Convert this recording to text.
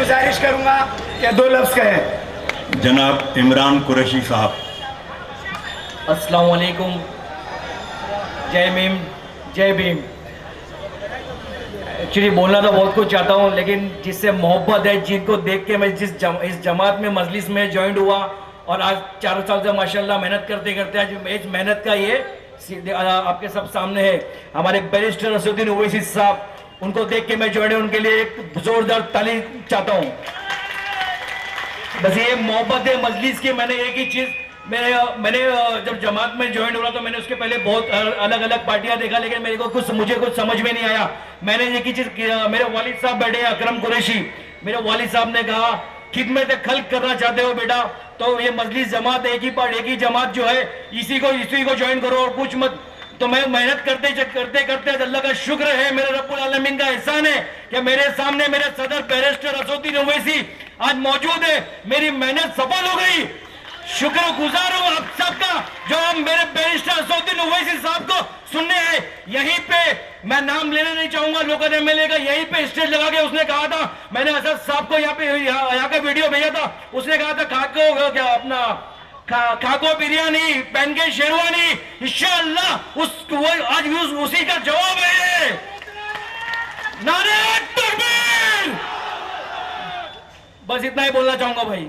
गुजारिश करूंगा कि 2 लफ्ज कहें। जनाब इमरान कुरैशी साहब। अस्सलाम वालेकुम, जय भीम, जय भीम। एक्चुअली बोलना तो बहुत कुछ चाहता हूँ, लेकिन जिससे मोहब्बत है, जिनको देख के मैं इस जमात में मजलिस में ज्वाइन हुआ और आज 4 साल से माशाल्लाह मेहनत करते करते आज इस मेहनत का ये आपके सब सामने है। हमारे बैरिस्टर असदुद्दीन ओवैसी साहब, उनको देख के मैं ज्वाइन हूँ, उनके लिए एक जोरदार ताली चाहता हूँ। बस ये मोहब्बत है मजलिस की। मैंने एक ही चीज़, मैंने जब जमात में ज्वाइन हुआ तो मैंने उसके पहले बहुत अलग अलग पार्टियां देखा, लेकिन मुझे कुछ समझ में नहीं आया। मैंने एक ही चीज किया, मेरे वालिद साहब बैठे अकरम कुरैशी, मेरे वालिद साहब ने कहा खिदमत खल्क करना चाहते हो बेटा तो ये मजलिस जमात एक ही जमात जो है इसी को ज्वाइन करो और कुछ मत। तो मैं मेहनत करते करते अल्लाह का शुक्र है, मेरे रब्बुल आलमीन का एहसान है कि मेरे सामने मेरे सदर बैरिस्टर असदुद्दीन ओवैसी आज मौजूद है। मेरी मेहनत सफल हो गई। शुक्रगुजार हूं आप सबका जो हम मेरे बैरिस्टर असदुद्दीन ओवैसी साहब को सुनने आए। यहीं पे मैं नाम लेना नहीं चाहूंगा, लोकल एमएलए का यहीं पे स्टेज लगा के उसने कहा था, मैंने असद साहब को यहाँ का वीडियो भेजा था, उसने कहा था खाको क्या अपना खाको बिरयानी पहन के शेरवानी, इंशाअल्लाह आज उसी का जवाब है। नारे तकबीर। बस इतना ही बोलना चाहूंगा भाई।